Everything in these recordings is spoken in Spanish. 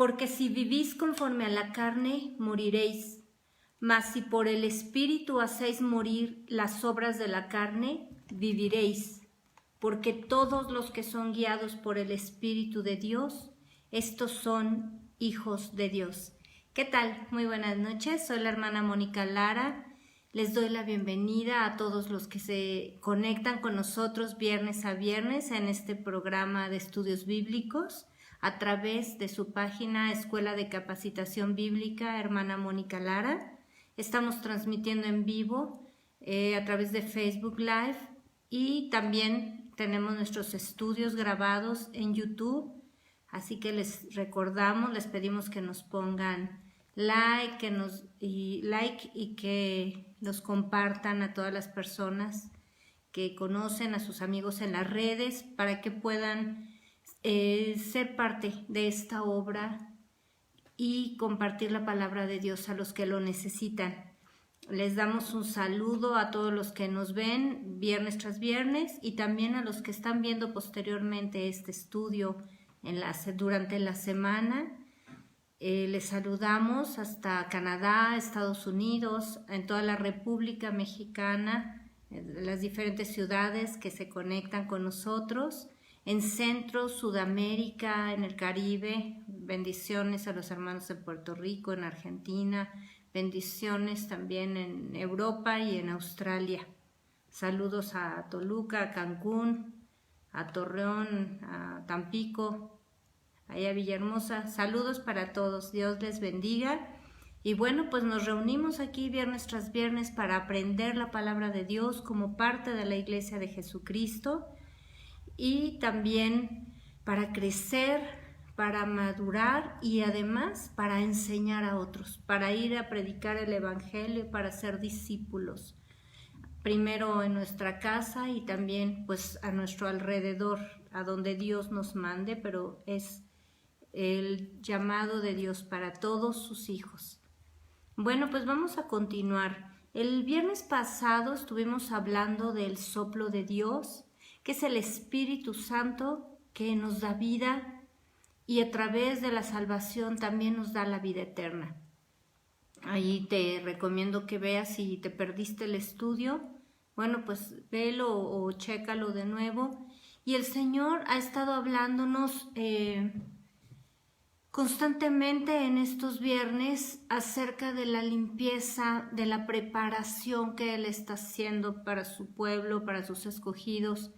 Porque si vivís conforme a la carne, moriréis. Mas si por el Espíritu hacéis morir las obras de la carne, viviréis. Porque todos los que son guiados por el Espíritu de Dios, estos son hijos de Dios. ¿Qué tal? Muy buenas noches, soy la hermana Mónica Lara. Les doy la bienvenida a todos los que se conectan con nosotros viernes a viernes en este programa de estudios bíblicos a través de su página Escuela de Capacitación Bíblica Hermana Mónica Lara. Estamos transmitiendo en vivo a través de Facebook Live y también tenemos nuestros estudios grabados en YouTube. Así que les pedimos que nos pongan like y que los compartan a todas las personas que conocen, a sus amigos en las redes, para que puedan ser parte de esta obra y compartir la palabra de Dios a los que lo necesitan. Les damos un saludo a todos los que nos ven viernes tras viernes y también a los que están viendo posteriormente este estudio durante la semana. Les saludamos hasta Canadá, Estados Unidos, en toda la República Mexicana, en las diferentes ciudades que se conectan con nosotros, en Centro, Sudamérica, en el Caribe. Bendiciones a los hermanos de Puerto Rico, en Argentina, bendiciones también en Europa y en Australia. Saludos a Toluca, a Cancún, a Torreón, a Tampico, allá a Villahermosa. Saludos para todos, Dios les bendiga. Y bueno, pues nos reunimos aquí viernes tras viernes para aprender la palabra de Dios como parte de la Iglesia de Jesucristo y también para crecer, para madurar y además para enseñar a otros, para ir a predicar el Evangelio, para ser discípulos, primero en nuestra casa y también pues a nuestro alrededor, a donde Dios nos mande, pero es el llamado de Dios para todos sus hijos. Bueno, pues vamos a continuar. El viernes pasado estuvimos hablando del soplo de Dios, que es el Espíritu Santo que nos da vida y a través de la salvación también nos da la vida eterna. Ahí te recomiendo que veas si te perdiste el estudio, bueno, pues velo o chécalo de nuevo. Y el Señor ha estado hablándonos constantemente en estos viernes acerca de la limpieza, de la preparación que Él está haciendo para su pueblo, para sus escogidos,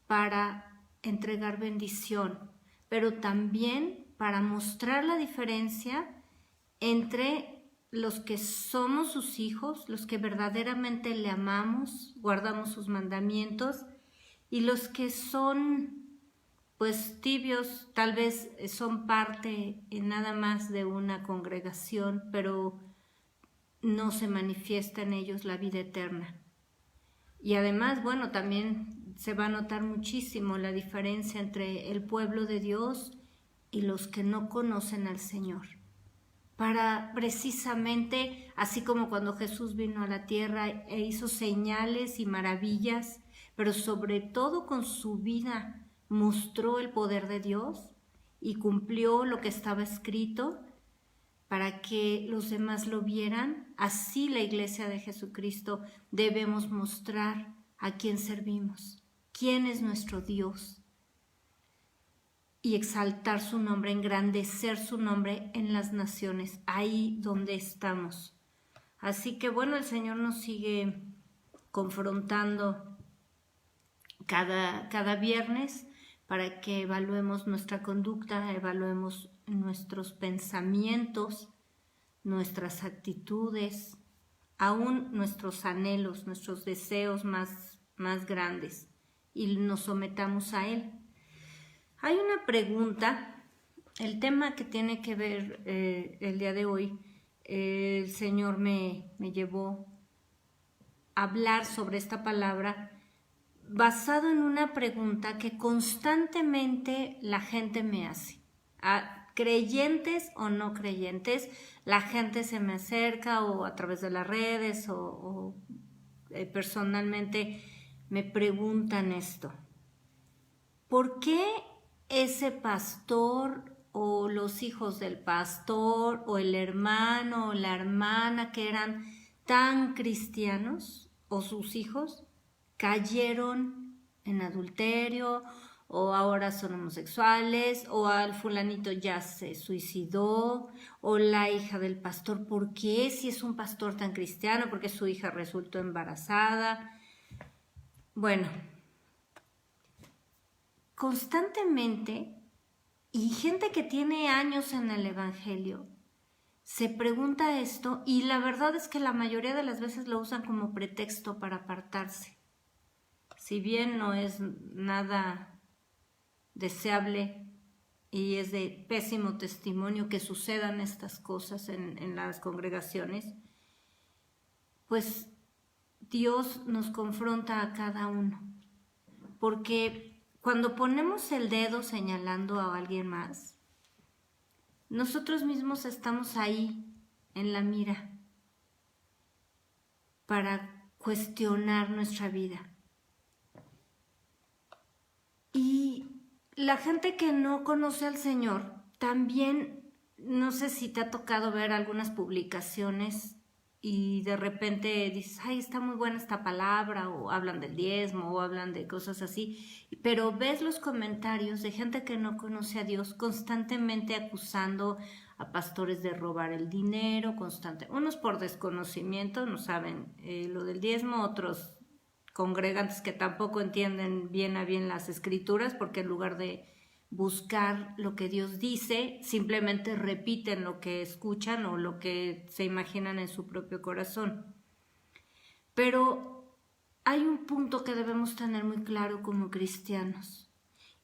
para entregar bendición, pero también para mostrar la diferencia entre los que somos sus hijos, los que verdaderamente le amamos, guardamos sus mandamientos, y los que son pues tibios, tal vez son parte nada más de una congregación, pero no se manifiesta en ellos la vida eterna. Y además, bueno, también se va a notar muchísimo la diferencia entre el pueblo de Dios y los que no conocen al Señor. Para precisamente, así como cuando Jesús vino a la tierra e hizo señales y maravillas, pero sobre todo con su vida mostró el poder de Dios y cumplió lo que estaba escrito para que los demás lo vieran. Así la Iglesia de Jesucristo debemos mostrar a quién servimos, quién es nuestro Dios, y exaltar su nombre, engrandecer su nombre en las naciones, ahí donde estamos. Así que bueno, el Señor nos sigue confrontando cada viernes para que evaluemos nuestra conducta, evaluemos nuestros pensamientos, nuestras actitudes, aún nuestros anhelos, nuestros deseos más grandes, y nos sometamos a Él. Hay una pregunta, el tema que tiene que ver el día de hoy, el Señor me llevó a hablar sobre esta palabra basado en una pregunta que constantemente la gente me hace. A creyentes o no creyentes, la gente se me acerca o a través de las redes o personalmente me preguntan esto. ¿Por qué ese pastor o los hijos del pastor o el hermano o la hermana que eran tan cristianos o sus hijos cayeron en adulterio o ahora son homosexuales o al fulanito ya se suicidó o la hija del pastor, ¿por qué si es un pastor tan cristiano? Porque su hija resultó embarazada. Bueno, constantemente, y gente que tiene años en el evangelio se pregunta esto, y la verdad es que la mayoría de las veces lo usan como pretexto para apartarse. Si bien no es nada deseable y es de pésimo testimonio que sucedan estas cosas en las congregaciones, pues Dios nos confronta a cada uno, porque cuando ponemos el dedo señalando a alguien más, nosotros mismos estamos ahí en la mira para cuestionar nuestra vida. Y la gente que no conoce al Señor, también, no sé si te ha tocado ver algunas publicaciones y de repente dices, ay, está muy buena esta palabra, o hablan del diezmo, o hablan de cosas así, pero ves los comentarios de gente que no conoce a Dios constantemente acusando a pastores de robar el dinero, unos por desconocimiento, no saben lo del diezmo, otros congregantes que tampoco entienden bien a bien las escrituras, porque en lugar de buscar lo que Dios dice, simplemente repiten lo que escuchan o lo que se imaginan en su propio corazón. Pero hay un punto que debemos tener muy claro como cristianos,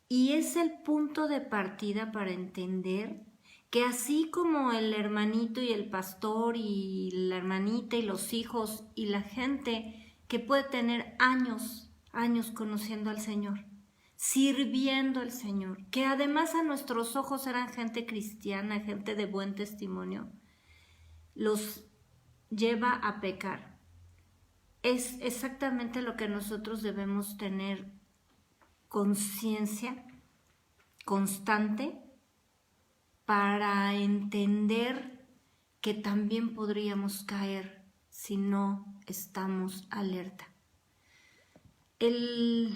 y es el punto de partida para entender que así como el hermanito y el pastor y la hermanita y los hijos y la gente que puede tener años conociendo al Señor, sirviendo al Señor, que además a nuestros ojos eran gente cristiana, gente de buen testimonio, los lleva a pecar. Es exactamente lo que nosotros debemos tener conciencia constante para entender que también podríamos caer si no estamos alerta. El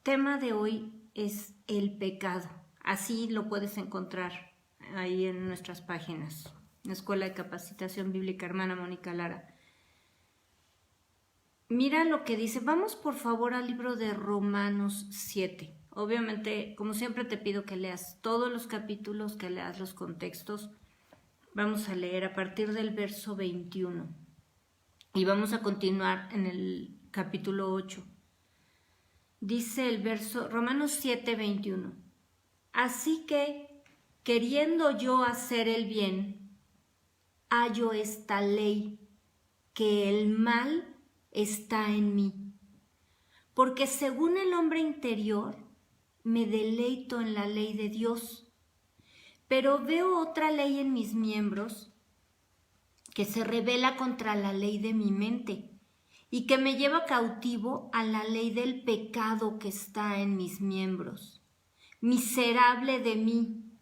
tema de hoy es el pecado. Así lo puedes encontrar ahí en nuestras páginas. La Escuela de Capacitación Bíblica Hermana Mónica Lara. Mira lo que dice. Vamos por favor al libro de Romanos 7. Obviamente, como siempre te pido que leas todos los capítulos, que leas los contextos. Vamos a leer a partir del verso 21 y vamos a continuar en el capítulo 8. Dice el verso, Romanos 7, 21. Así que, queriendo yo hacer el bien, hallo esta ley, que el mal está en mí. Porque según el hombre interior, me deleito en la ley de Dios, pero veo otra ley en mis miembros que se rebela contra la ley de mi mente y que me lleva cautivo a la ley del pecado que está en mis miembros. Miserable de mí,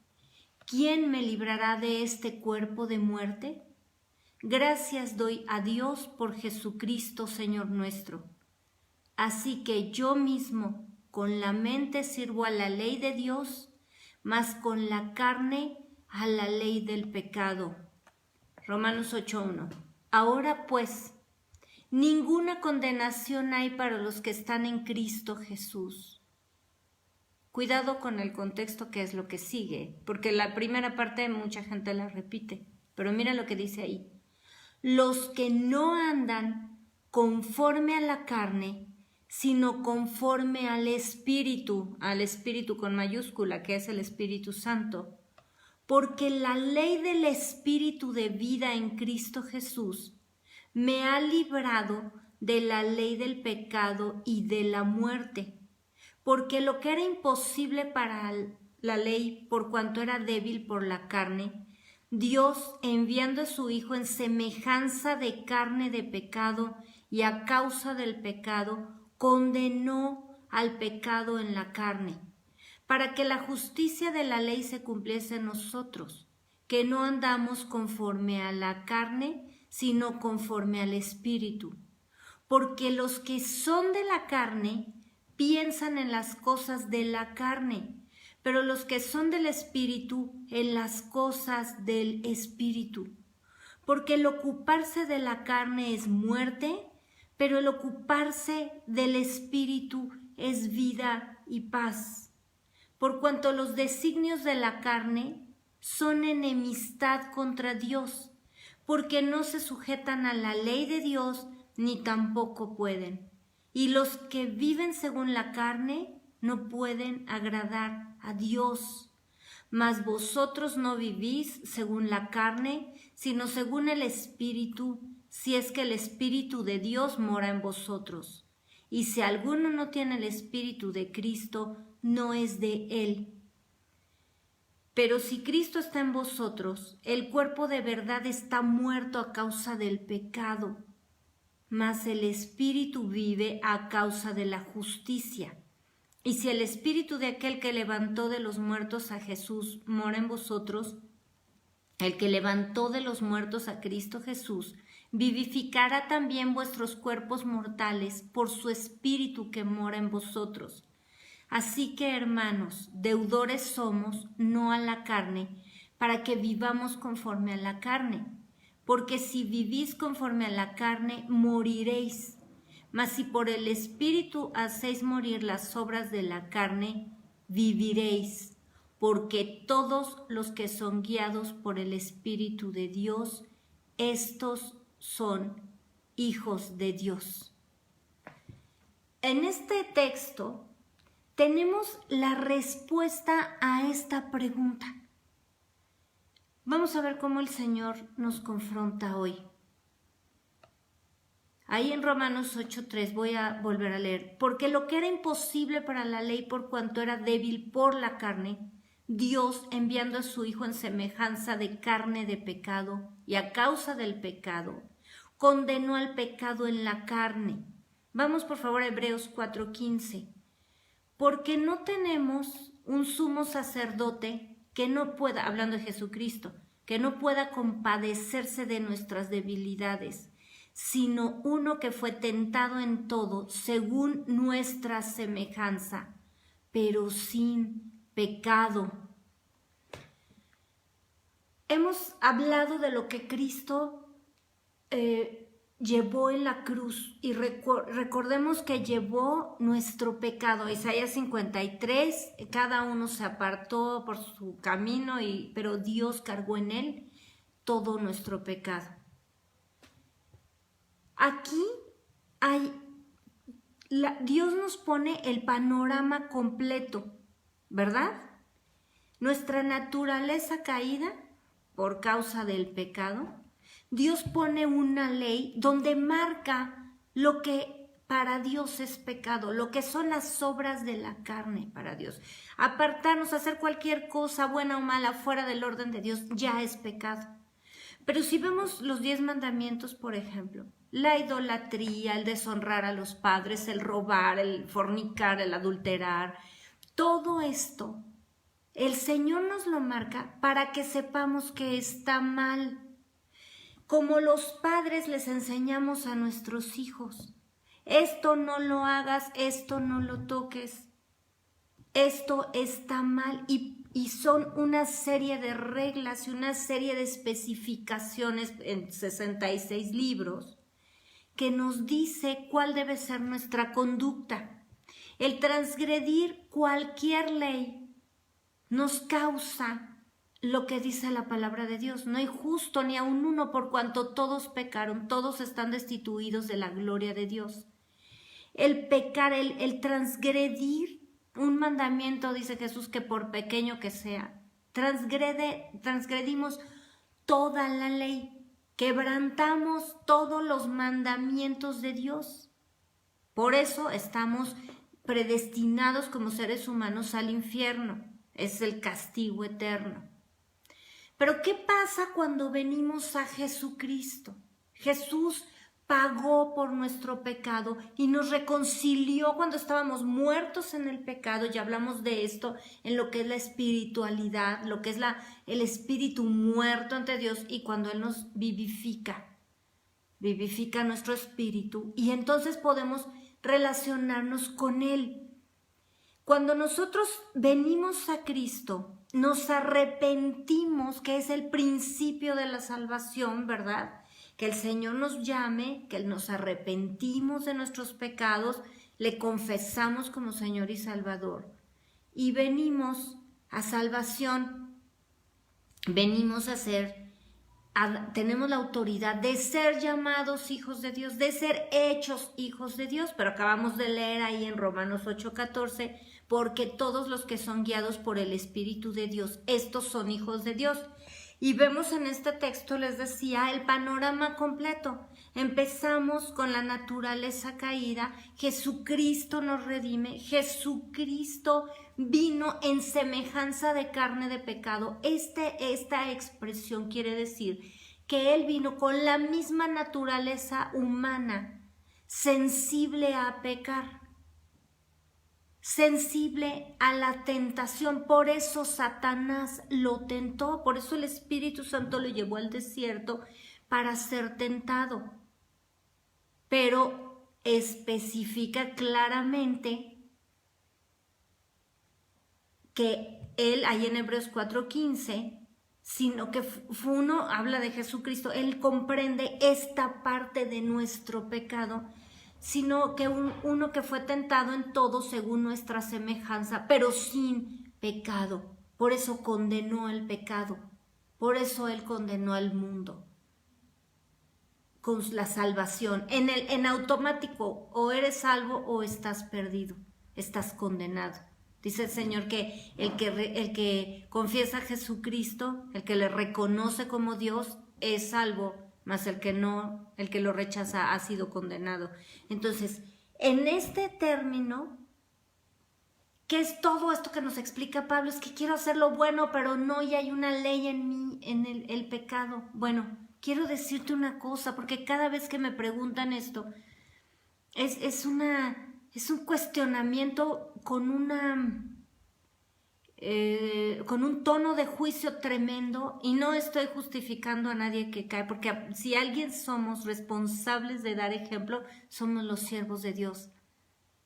¿quién me librará de este cuerpo de muerte? Gracias doy a Dios por Jesucristo, Señor nuestro. Así que yo mismo con la mente sirvo a la ley de Dios, mas con la carne a la ley del pecado. Romanos 8:1. Ahora pues, ninguna condenación hay para los que están en Cristo Jesús. Cuidado con el contexto que es lo que sigue, porque la primera parte mucha gente la repite, pero mira lo que dice ahí. Los que no andan conforme a la carne, sino conforme al Espíritu con mayúscula, que es el Espíritu Santo. Porque la ley del Espíritu de vida en Cristo Jesús me ha librado de la ley del pecado y de la muerte. Porque lo que era imposible para la ley, por cuanto era débil por la carne, Dios, enviando a su Hijo en semejanza de carne de pecado y a causa del pecado, condenó al pecado en la carne, para que la justicia de la ley se cumpliese en nosotros, que no andamos conforme a la carne, sino conforme al Espíritu. Porque los que son de la carne piensan en las cosas de la carne, pero los que son del Espíritu en las cosas del Espíritu. Porque el ocuparse de la carne es muerte, pero el ocuparse del Espíritu es vida y paz. Por cuanto los designios de la carne son enemistad contra Dios, porque no se sujetan a la ley de Dios, ni tampoco pueden. Y los que viven según la carne no pueden agradar a Dios. Mas vosotros no vivís según la carne, sino según el Espíritu, si es que el Espíritu de Dios mora en vosotros. Y si alguno no tiene el Espíritu de Cristo, no es de él. Pero si Cristo está en vosotros, el cuerpo de verdad está muerto a causa del pecado, mas el Espíritu vive a causa de la justicia. Y si el Espíritu de aquel que levantó de los muertos a Jesús mora en vosotros, el que levantó de los muertos a Cristo Jesús, vivificará también vuestros cuerpos mortales por su Espíritu que mora en vosotros. Así que, hermanos, deudores somos, no a la carne, para que vivamos conforme a la carne. Porque si vivís conforme a la carne, moriréis. Mas si por el Espíritu hacéis morir las obras de la carne, viviréis. Porque todos los que son guiados por el Espíritu de Dios, estos son hijos de Dios. En este texto tenemos la respuesta a esta pregunta. Vamos a ver cómo el Señor nos confronta hoy. Ahí en Romanos 8:3 voy a volver a leer. Porque lo que era imposible para la ley por cuanto era débil por la carne, Dios, enviando a su Hijo en semejanza de carne de pecado y a causa del pecado, condenó al pecado en la carne. Vamos por favor a Hebreos 4:15. Porque no tenemos un sumo sacerdote que no pueda, hablando de Jesucristo, que no pueda compadecerse de nuestras debilidades, sino uno que fue tentado en todo según nuestra semejanza, pero sin pecado. Hemos hablado de lo que Cristo llevó en la cruz y recordemos que llevó nuestro pecado. Isaías 53, cada uno se apartó por su camino, pero Dios cargó en él todo nuestro pecado. Aquí Dios nos pone el panorama completo, ¿verdad? Nuestra naturaleza caída por causa del pecado. Dios pone una ley donde marca lo que para Dios es pecado, lo que son las obras de la carne para Dios. Apartarnos, hacer cualquier cosa buena o mala fuera del orden de Dios ya es pecado. Pero si vemos los 10 mandamientos, por ejemplo, la idolatría, el deshonrar a los padres, el robar, el fornicar, el adulterar, todo esto, el Señor nos lo marca para que sepamos que está mal. Como los padres les enseñamos a nuestros hijos, esto no lo hagas, esto no lo toques, esto está mal y son una serie de reglas y una serie de especificaciones en 66 libros que nos dice cuál debe ser nuestra conducta. El transgredir cualquier ley nos causa lo que dice la palabra de Dios. No hay justo ni aun uno, por cuanto todos pecaron, todos están destituidos de la gloria de Dios. El pecar, el transgredir un mandamiento, dice Jesús, que por pequeño que sea, transgredimos toda la ley, quebrantamos todos los mandamientos de Dios. Por eso estamos predestinados como seres humanos al infierno, es el castigo eterno. Pero ¿qué pasa cuando venimos a Jesucristo? Jesús pagó por nuestro pecado y nos reconcilió cuando estábamos muertos en el pecado. Ya hablamos de esto en lo que es la espiritualidad, lo que es el espíritu muerto ante Dios, y cuando Él nos vivifica nuestro espíritu, y entonces podemos relacionarnos con Él. Cuando nosotros venimos a Cristo, nos arrepentimos, que es el principio de la salvación, ¿verdad? Que el Señor nos llame, que nos arrepentimos de nuestros pecados, le confesamos como Señor y Salvador, y venimos a salvación, venimos a tenemos la autoridad de ser llamados hijos de Dios, de ser hechos hijos de Dios. Pero acabamos de leer ahí en Romanos 8:14, porque todos los que son guiados por el Espíritu de Dios, estos son hijos de Dios. Y vemos en este texto, les decía, el panorama completo. Empezamos con la naturaleza caída, Jesucristo nos redime, Jesucristo vino en semejanza de carne de pecado. Esta expresión quiere decir que Él vino con la misma naturaleza humana, sensible a pecar, sensible a la tentación. Por eso Satanás lo tentó, por eso el Espíritu Santo lo llevó al desierto para ser tentado. Pero especifica claramente que Él, ahí en Hebreos 4:15, sino que uno habla de Jesucristo, Él comprende esta parte de nuestro pecado, sino que uno que fue tentado en todo según nuestra semejanza, pero sin pecado. Por eso condenó el pecado, por eso Él condenó al mundo con la salvación. En automático, o eres salvo o estás perdido, estás condenado. Dice el Señor que el que confiesa a Jesucristo, el que le reconoce como Dios, es salvo, mas el que lo rechaza ha sido condenado. Entonces, en este término, ¿qué es todo esto que nos explica Pablo? Es que quiero hacer lo bueno, pero no, y hay una ley en mí, en el pecado. Bueno, quiero decirte una cosa, porque cada vez que me preguntan esto, es un cuestionamiento con un tono de juicio tremendo, y no estoy justificando a nadie que cae, porque si alguien somos responsables de dar ejemplo, somos los siervos de Dios.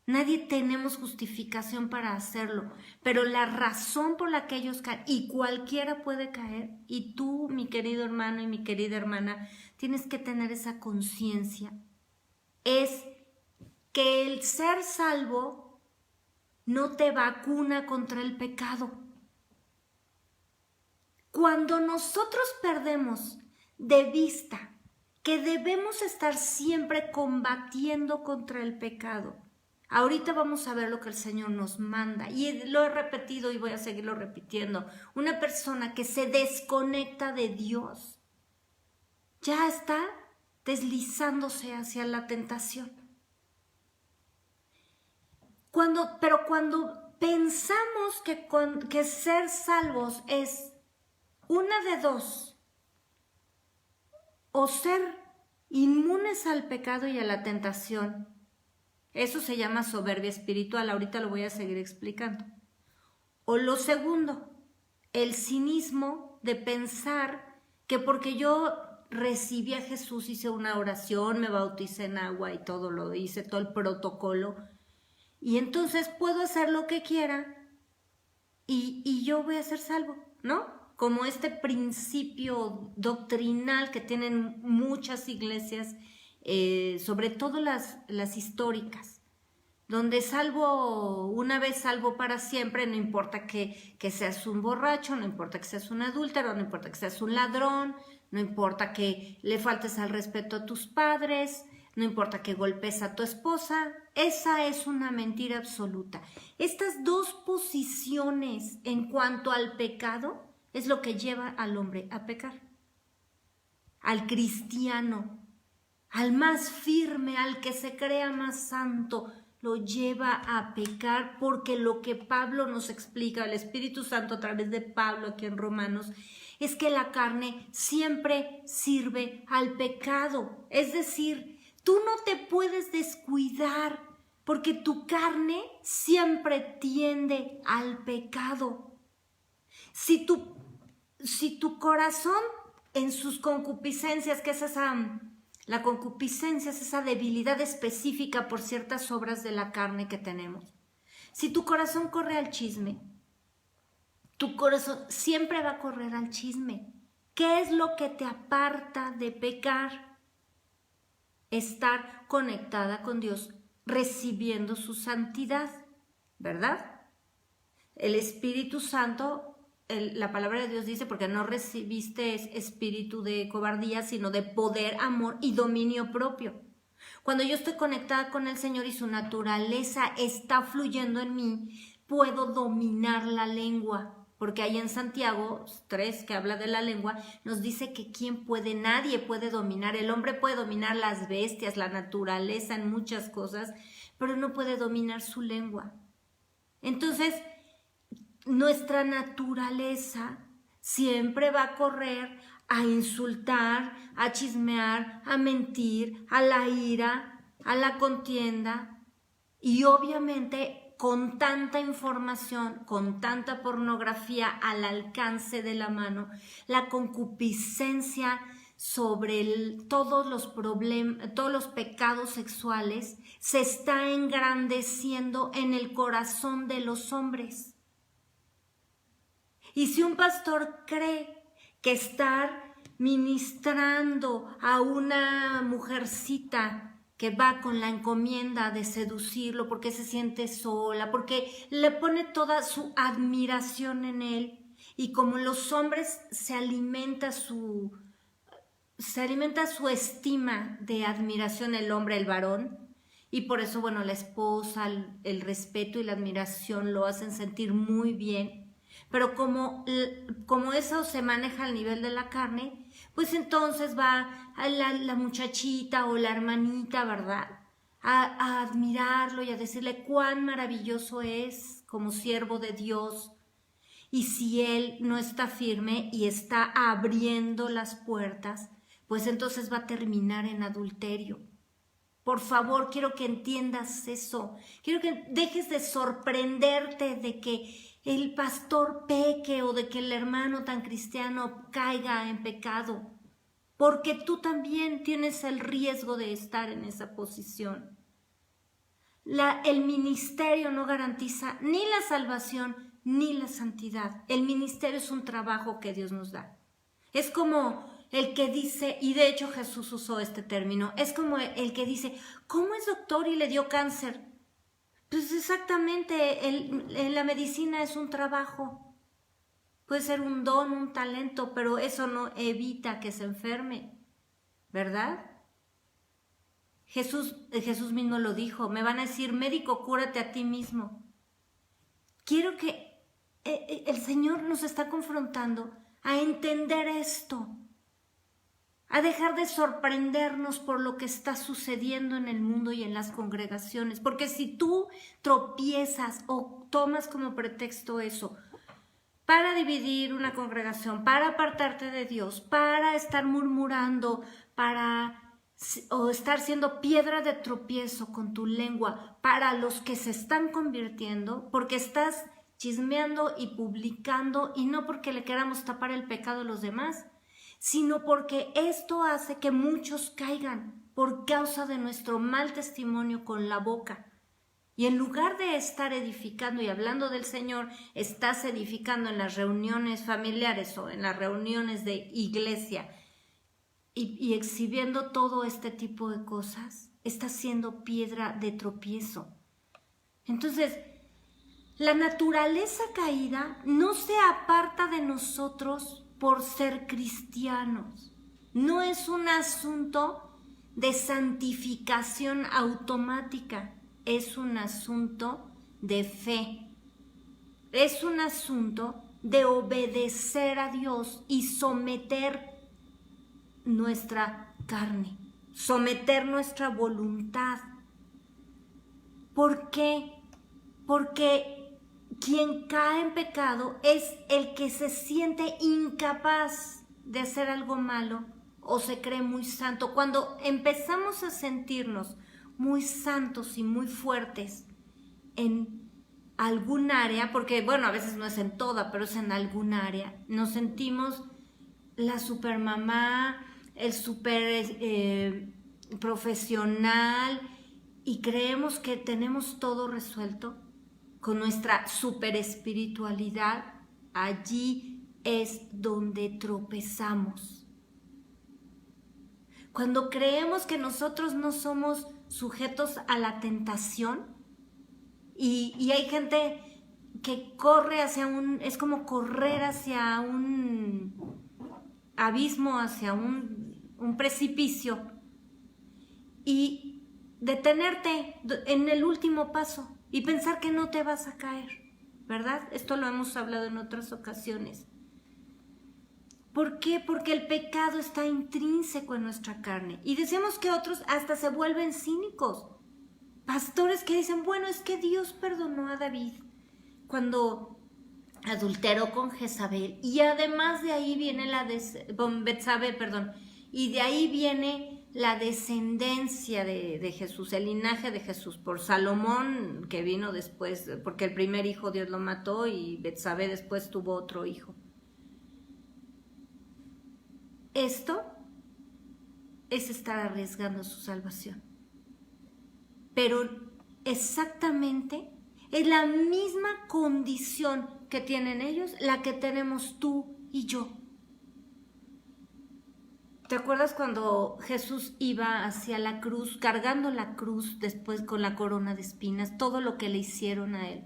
Nadie tenemos justificación para hacerlo, pero la razón por la que ellos caen, y cualquiera puede caer, y tú, mi querido hermano y mi querida hermana, tienes que tener esa conciencia, es que el ser salvo no te vacuna contra el pecado. Cuando nosotros perdemos de vista que debemos estar siempre combatiendo contra el pecado, ahorita vamos a ver lo que el Señor nos manda, y lo he repetido y voy a seguirlo repitiendo. Una persona que se desconecta de Dios ya está deslizándose hacia la tentación. Pero cuando pensamos que ser salvos es una de dos, o ser inmunes al pecado y a la tentación, eso se llama soberbia espiritual, ahorita lo voy a seguir explicando. O lo segundo, el cinismo de pensar que porque yo recibí a Jesús, hice una oración, me bauticé en agua y todo lo hice, todo el protocolo, y entonces puedo hacer lo que quiera y yo voy a ser salvo, ¿no? Como este principio doctrinal que tienen muchas iglesias, sobre todo las históricas, donde salvo una vez, salvo para siempre. No importa que seas un borracho, no importa que seas un adúltero, no importa que seas un ladrón, no importa que le faltes al respeto a tus padres, no importa que golpes a tu esposa. Esa es una mentira absoluta. Estas dos posiciones en cuanto al pecado es lo que lleva al hombre a pecar. Al cristiano, al más firme, al que se crea más santo, lo lleva a pecar, porque lo que Pablo nos explica, el Espíritu Santo a través de Pablo aquí en Romanos, es que la carne siempre sirve al pecado. Es decir, Tú no te puedes descuidar porque tu carne siempre tiende al pecado. Si tu corazón en sus concupiscencias, que es la concupiscencia es esa debilidad específica por ciertas obras de la carne que tenemos. Si tu corazón corre al chisme, tu corazón siempre va a correr al chisme. ¿Qué es lo que te aparta de pecar? Estar conectada con Dios, recibiendo su santidad, ¿verdad? El Espíritu Santo, la palabra de Dios dice, porque no recibiste espíritu de cobardía, sino de poder, amor y dominio propio. Cuando yo estoy conectada con el Señor y su naturaleza está fluyendo en mí, puedo dominar la lengua. Porque ahí en Santiago 3, que habla de la lengua, nos dice que nadie puede dominar. El hombre puede dominar las bestias, la naturaleza en muchas cosas, pero no puede dominar su lengua. Entonces, nuestra naturaleza siempre va a correr a insultar, a chismear, a mentir, a la ira, a la contienda y obviamente con tanta información, con tanta pornografía al alcance de la mano, la concupiscencia sobre todos los pecados sexuales se está engrandeciendo en el corazón de los hombres. Y si un pastor cree que estar ministrando a una mujercita que va con la encomienda de seducirlo porque se siente sola, porque le pone toda su admiración en él, y como los hombres se alimenta su estima de admiración, el hombre, el varón, y por eso, bueno, la esposa, el respeto y la admiración lo hacen sentir muy bien. Pero como eso se maneja al nivel de la carne, pues entonces va a la muchachita o la hermanita, ¿verdad? A admirarlo y a decirle cuán maravilloso es como siervo de Dios. Y si él no está firme y está abriendo las puertas, pues entonces va a terminar en adulterio. Por favor, quiero que entiendas eso. Quiero que dejes de sorprenderte de que el pastor peque o de que el hermano tan cristiano caiga en pecado, porque tú también tienes el riesgo de estar en esa posición. El ministerio no garantiza ni la salvación ni la santidad. El ministerio es un trabajo que Dios nos da. Es como el que dice, y de hecho Jesús usó este término, es como el que dice, ¿cómo es doctor y le dio cáncer? Pues exactamente, la medicina es un trabajo. Puede ser un don, un talento, pero eso no evita que se enferme, ¿verdad? Jesús mismo lo dijo, me van a decir, médico, cúrate a ti mismo. Quiero que el Señor nos está confrontando a entender esto, a dejar de sorprendernos por lo que está sucediendo en el mundo y en las congregaciones, porque si tú tropiezas o tomas como pretexto eso para dividir una congregación, para apartarte de Dios, para estar murmurando, o estar siendo piedra de tropiezo con tu lengua para los que se están convirtiendo, porque estás chismeando y publicando, y no porque le queramos tapar el pecado a los demás, sino porque esto hace que muchos caigan por causa de nuestro mal testimonio con la boca. Y en lugar de estar edificando y hablando del Señor, estás edificando en las reuniones familiares o en las reuniones de iglesia y exhibiendo todo este tipo de cosas, estás siendo piedra de tropiezo. Entonces, la naturaleza caída no se aparta de nosotros por ser cristianos. No es un asunto de santificación automática, es un asunto de fe. Es un asunto de obedecer a Dios y someter nuestra carne, someter nuestra voluntad. ¿Por qué? Porque quien cae en pecado es el que se siente incapaz de hacer algo malo o se cree muy santo. Cuando empezamos a sentirnos muy santos y muy fuertes en algún área, porque bueno, a veces no es en toda, pero es en algún área, nos sentimos la supermamá, el super profesional, y creemos que tenemos todo resuelto con nuestra super espiritualidad. Allí es donde tropezamos. Cuando creemos que nosotros no somos sujetos a la tentación, y hay gente que corre hacia es como correr hacia un abismo, hacia un precipicio, y detenerte en el último paso y pensar que no te vas a caer, ¿verdad? Esto lo hemos hablado en otras ocasiones. ¿Por qué? Porque el pecado está intrínseco en nuestra carne. Y decimos que otros hasta se vuelven cínicos. Pastores que dicen, bueno, es que Dios perdonó a David cuando adulteró con Jezabel. Y además de ahí viene con Betsabé, perdón. Y de ahí viene la descendencia de Jesús, el linaje de Jesús, por Salomón, que vino después, porque el primer hijo Dios lo mató y Betsabé después tuvo otro hijo. Esto es estar arriesgando su salvación. Pero exactamente es la misma condición que tienen ellos, la que tenemos tú y yo. ¿Te acuerdas cuando Jesús iba hacia la cruz, cargando la cruz después con la corona de espinas, todo lo que le hicieron a él,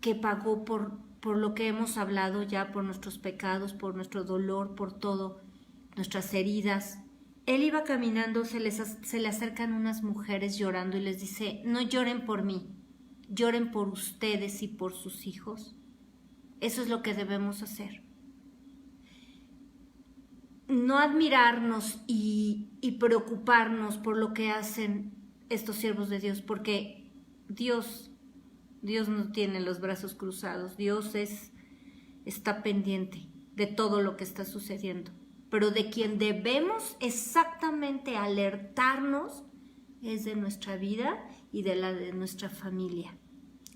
que pagó por lo que hemos hablado ya, por nuestros pecados, por nuestro dolor, por todo, nuestras heridas? Él iba caminando, se le acercan unas mujeres llorando y les dice, no lloren por mí, lloren por ustedes y por sus hijos. Eso es lo que debemos hacer. No admirarnos y preocuparnos por lo que hacen estos siervos de Dios, porque Dios no tiene los brazos cruzados. Dios está pendiente de todo lo que está sucediendo. Pero de quien debemos exactamente alertarnos es de nuestra vida y de la de nuestra familia.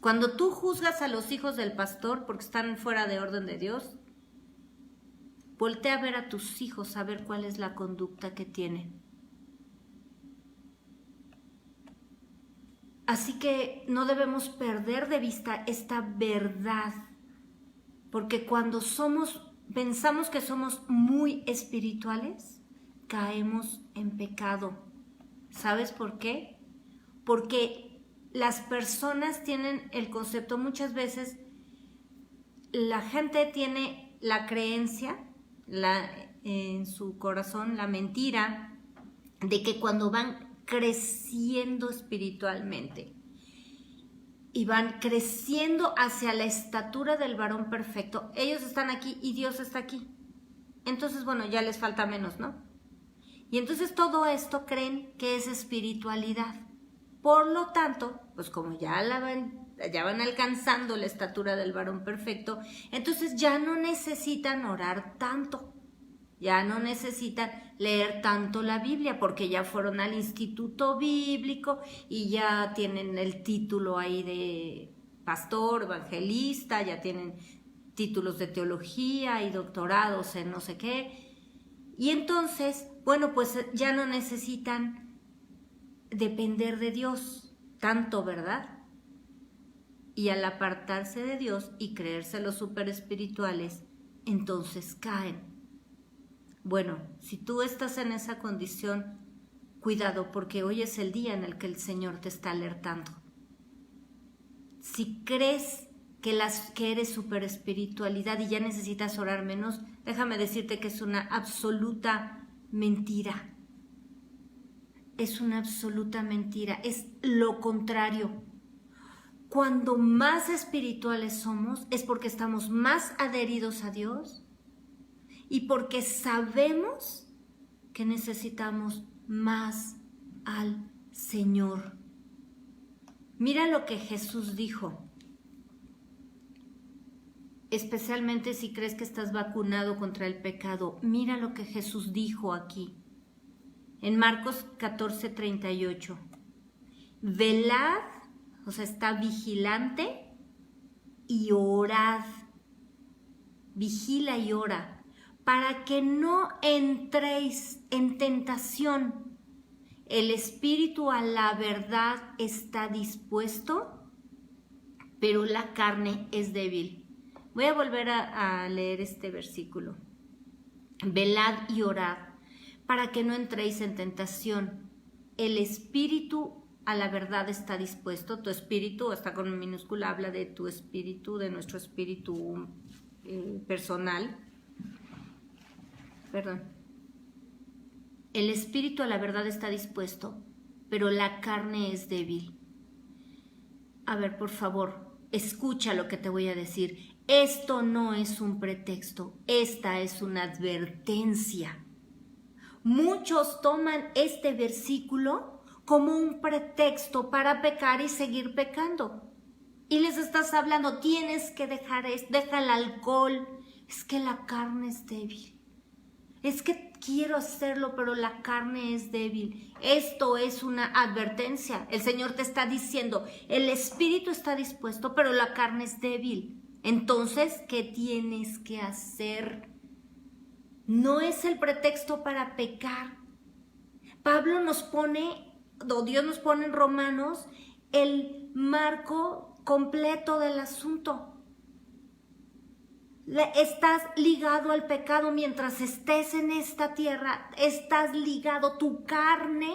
Cuando tú juzgas a los hijos del pastor porque están fuera de orden de Dios, voltea a ver a tus hijos, a ver cuál es la conducta que tienen. Así que no debemos perder de vista esta verdad, porque cuando pensamos que somos muy espirituales, caemos en pecado. ¿Sabes por qué? Porque las personas tienen el concepto, muchas veces la gente tiene la creencia, en su corazón, la mentira de que cuando van creciendo espiritualmente y van creciendo hacia la estatura del varón perfecto, ellos están aquí y Dios está aquí. Entonces, bueno, ya les falta menos, ¿no? Y entonces todo esto creen que es espiritualidad. Por lo tanto, pues como ya van alcanzando la estatura del varón perfecto, entonces ya no necesitan orar tanto. Ya no necesitan leer tanto la Biblia porque ya fueron al instituto bíblico y ya tienen el título ahí de pastor, evangelista, ya tienen títulos de teología y doctorados en no sé qué. Y entonces, bueno, pues ya no necesitan depender de Dios tanto, ¿verdad? Y al apartarse de Dios y creerse los súper espirituales, entonces caen. Bueno, si tú estás en esa condición, cuidado, porque hoy es el día en el que el Señor te está alertando. Si crees que eres super espiritualidad y ya necesitas orar menos, déjame decirte que es una absoluta mentira. Es una absoluta mentira, es lo contrario. Cuando más espirituales somos es porque estamos más adheridos a Dios y porque sabemos que necesitamos más al Señor. Mira lo que Jesús dijo especialmente si crees que estás vacunado contra el pecado. Mira lo que Jesús dijo aquí, en Marcos 14:38. Velad, o sea, está vigilante, y orad. Vigila y ora, para que no entréis en tentación. El espíritu a la verdad está dispuesto, pero la carne es débil. Voy a volver a leer este versículo. Velad y orad, para que no entréis en tentación. El espíritu a la verdad está dispuesto. Tu espíritu, está con minúscula, habla de tu espíritu, de nuestro espíritu personal. Perdón. El espíritu a la verdad está dispuesto, pero la carne es débil. A ver, por favor, escucha lo que te voy a decir. Esto no es un pretexto, esta es una advertencia. Muchos toman este versículo como un pretexto para pecar y seguir pecando. Y les estás hablando, tienes que dejar esto, deja el alcohol. Es que la carne es débil. Es que quiero hacerlo, pero la carne es débil. Esto es una advertencia. El Señor te está diciendo, el espíritu está dispuesto, pero la carne es débil. Entonces, ¿qué tienes que hacer? No es el pretexto para pecar. Pablo nos pone, o Dios nos pone en Romanos, el marco completo del asunto. Estás ligado al pecado mientras estés en esta tierra, estás ligado, tu carne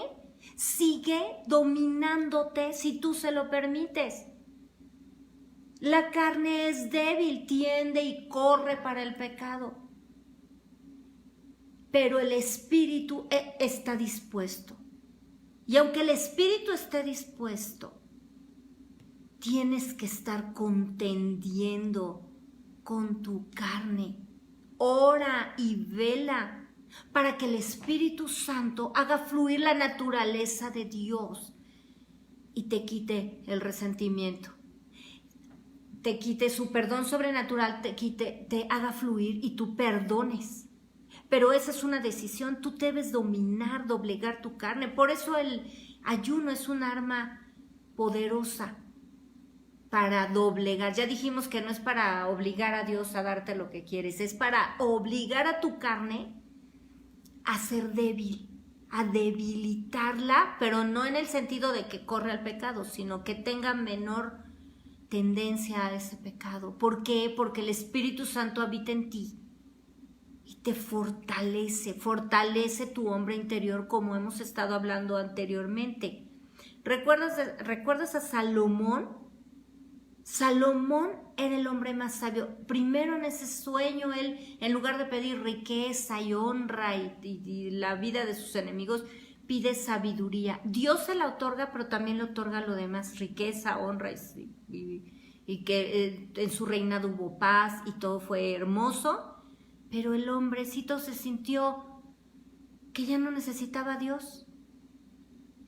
sigue dominándote si tú se lo permites. La carne es débil, tiende y corre para el pecado, pero el espíritu está dispuesto. Y aunque el espíritu esté dispuesto, tienes que estar contendiendo con tu carne. Ora y vela para que el Espíritu Santo haga fluir la naturaleza de Dios y te quite el resentimiento, te quite su perdón sobrenatural, te haga fluir y tú perdones. Pero esa es una decisión, tú debes dominar, doblegar tu carne. Por eso el ayuno es un arma poderosa para doblegar. Ya dijimos que no es para obligar a Dios a darte lo que quieres, es para obligar a tu carne a ser débil, a debilitarla, pero no en el sentido de que corre al pecado, sino que tenga menor tendencia a ese pecado. ¿Por qué? Porque el Espíritu Santo habita en ti y te fortalece tu hombre interior, como hemos estado hablando anteriormente. ¿Recuerdas a Salomón? Salomón era el hombre más sabio. Primero en ese sueño, él, en lugar de pedir riqueza y honra y la vida de sus enemigos, pide sabiduría. Dios se la otorga, pero también le otorga lo demás, riqueza, honra y que en su reinado hubo paz y todo fue hermoso. Pero el hombrecito se sintió que ya no necesitaba a Dios.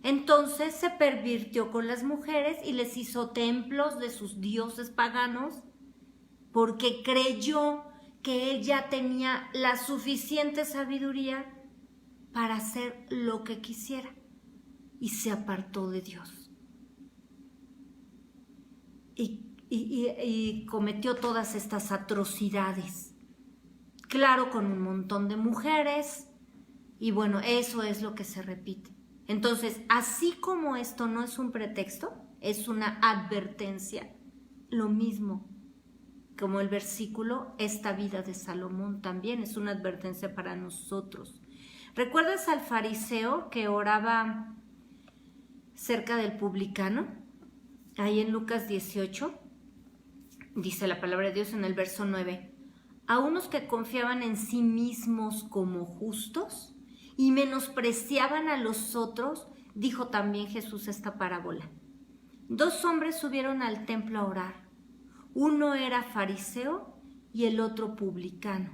Entonces se pervirtió con las mujeres y les hizo templos de sus dioses paganos porque creyó que él ya tenía la suficiente sabiduría para hacer lo que quisiera y se apartó de Dios. Y cometió todas estas atrocidades. Claro, con un montón de mujeres y bueno, eso es lo que se repite. Entonces, así como esto no es un pretexto, es una advertencia, lo mismo como el versículo, esta vida de Salomón también es una advertencia para nosotros. ¿Recuerdas al fariseo que oraba cerca del publicano? Ahí en Lucas 18, dice la palabra de Dios en el verso 9, a unos que confiaban en sí mismos como justos y menospreciaban a los otros, dijo también Jesús esta parábola. 2 hombres subieron al templo a orar. Uno era fariseo y el otro publicano.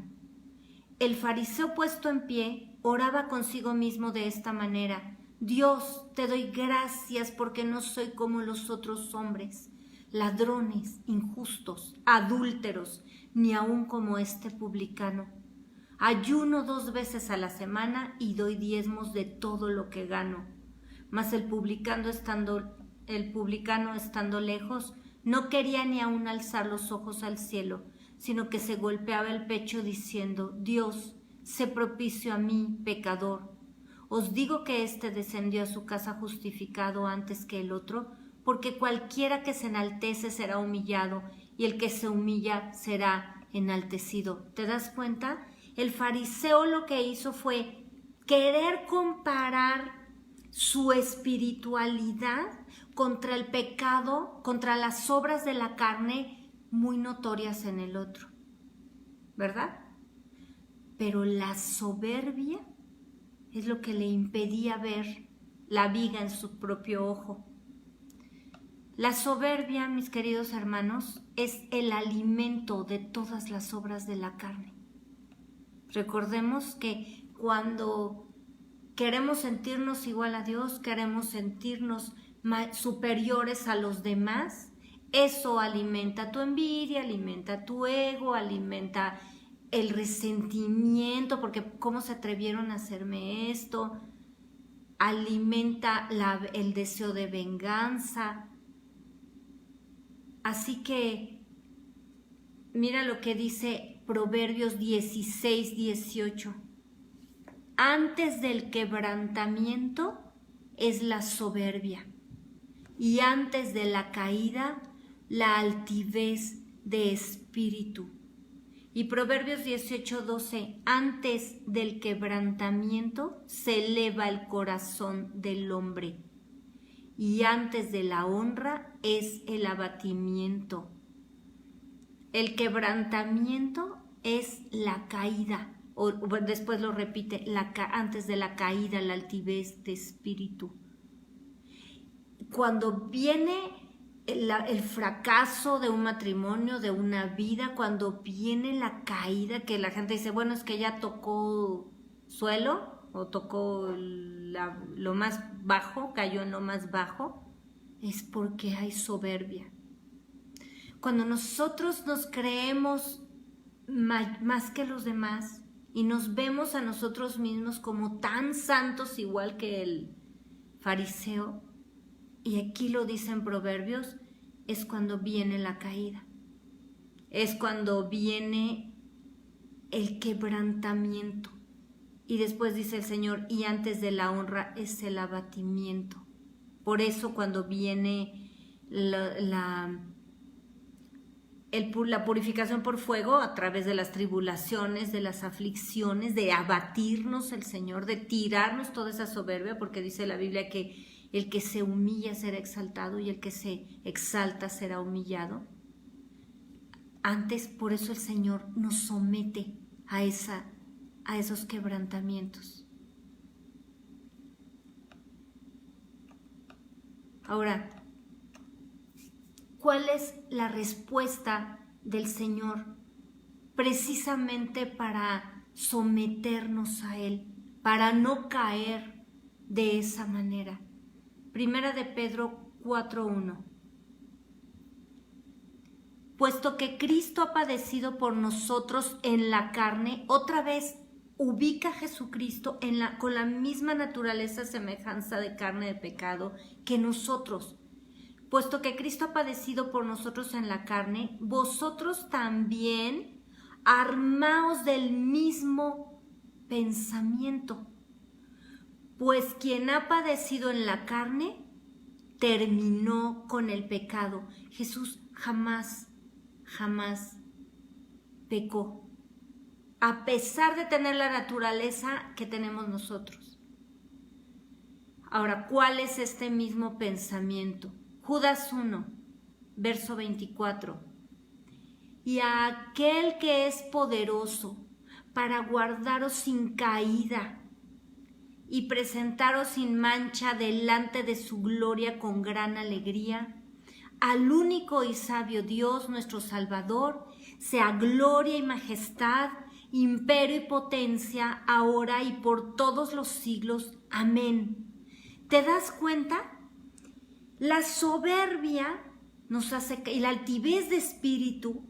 El fariseo puesto en pie oraba consigo mismo de esta manera: Dios, te doy gracias porque no soy como los otros hombres, ladrones, injustos, adúlteros, ni aun como este publicano. Ayuno 2 veces a la semana y doy diezmos de todo lo que gano. Mas el publicano estando lejos, no quería ni aun alzar los ojos al cielo, sino que se golpeaba el pecho diciendo: Dios, sé propicio a mí, pecador. Os digo que éste descendió a su casa justificado antes que el otro, porque cualquiera que se enaltece será humillado, y el que se humilla será enaltecido. ¿Te das cuenta? El fariseo lo que hizo fue querer comparar su espiritualidad contra el pecado, contra las obras de la carne muy notorias en el otro, ¿verdad? Pero la soberbia es lo que le impedía ver la viga en su propio ojo. La soberbia, mis queridos hermanos, es el alimento de todas las obras de la carne. Recordemos que cuando queremos sentirnos igual a Dios, queremos sentirnos superiores a los demás, eso alimenta tu envidia, alimenta tu ego, alimenta el resentimiento, porque ¿cómo se atrevieron a hacerme esto? Alimenta el deseo de venganza. Así que mira lo que dice Proverbios 16:18. Antes del quebrantamiento es la soberbia, y antes de la caída la altivez de espíritu. Y Proverbios 18:12, antes del quebrantamiento se eleva el corazón del hombre, y antes de la honra es el abatimiento. El quebrantamiento es la caída, o después lo repite, antes de la caída, la altivez de espíritu. Cuando viene el fracaso de un matrimonio, de una vida, cuando viene la caída, que la gente dice, bueno, es que ya tocó suelo, o tocó lo más bajo, cayó en lo más bajo, es porque hay soberbia. Cuando nosotros nos creemos más que los demás y nos vemos a nosotros mismos como tan santos igual que el fariseo, y aquí lo dicen Proverbios, es cuando viene la caída, es cuando viene el quebrantamiento. Y después dice el Señor, y antes de la honra es el abatimiento. Por eso cuando viene la purificación por fuego a través de las tribulaciones, de las aflicciones, de abatirnos el Señor, de tirarnos toda esa soberbia, porque dice la Biblia que el que se humilla será exaltado y el que se exalta será humillado. Antes, por eso el Señor nos somete a esos quebrantamientos. Ahora, ¿cuál es la respuesta del Señor precisamente para someternos a Él, para no caer de esa manera? Primera de Pedro 4:1. Puesto que Cristo ha padecido por nosotros en la carne, otra vez ubica a Jesucristo con la misma naturaleza, semejanza de carne de pecado que nosotros. Puesto que Cristo ha padecido por nosotros en la carne, vosotros también armaos del mismo pensamiento. Pues quien ha padecido en la carne, terminó con el pecado. Jesús jamás pecó, a pesar de tener la naturaleza que tenemos nosotros. Ahora, ¿cuál es este mismo pensamiento? Judas 1, verso 24. Y a aquel que es poderoso para guardaros sin caída y presentaros sin mancha delante de su gloria con gran alegría, al único y sabio Dios, nuestro Salvador, sea gloria y majestad, imperio y potencia, ahora y por todos los siglos. Amén. ¿Te das cuenta? La soberbia nos hace, y la altivez de espíritu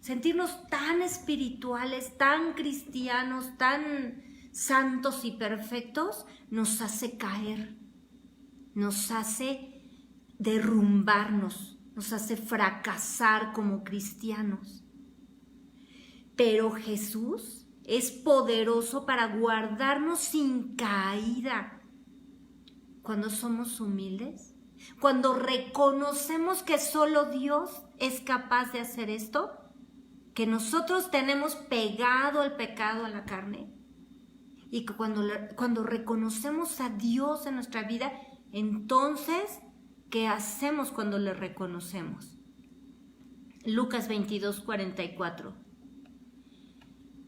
sentirnos tan espirituales, tan cristianos, tan santos y perfectos, nos hace caer, nos hace derrumbarnos, nos hace fracasar como cristianos. Pero Jesús es poderoso para guardarnos sin caída. Cuando somos humildes, cuando reconocemos que solo Dios es capaz de hacer esto, que nosotros tenemos pegado el pecado a la carne, y que cuando reconocemos a Dios en nuestra vida, entonces, ¿qué hacemos cuando le reconocemos? Lucas 22, 44.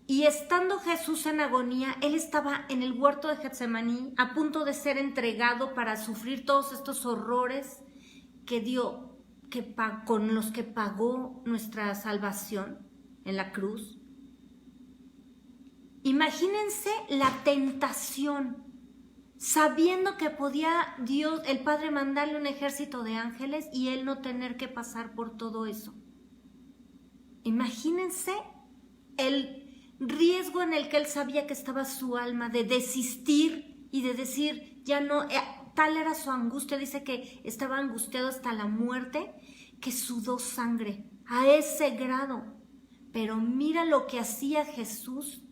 Y estando Jesús en agonía, él estaba en el huerto de Getsemaní, a punto de ser entregado para sufrir todos estos horrores con los que pagó nuestra salvación en la cruz. Imagínense la tentación, sabiendo que podía Dios, el Padre, mandarle un ejército de ángeles y él no tener que pasar por todo eso. Imagínense el riesgo en el que él sabía que estaba su alma, de desistir y de decir, ya no, tal era su angustia, dice que estaba angustiado hasta la muerte, que sudó sangre a ese grado. Pero mira lo que hacía Jesús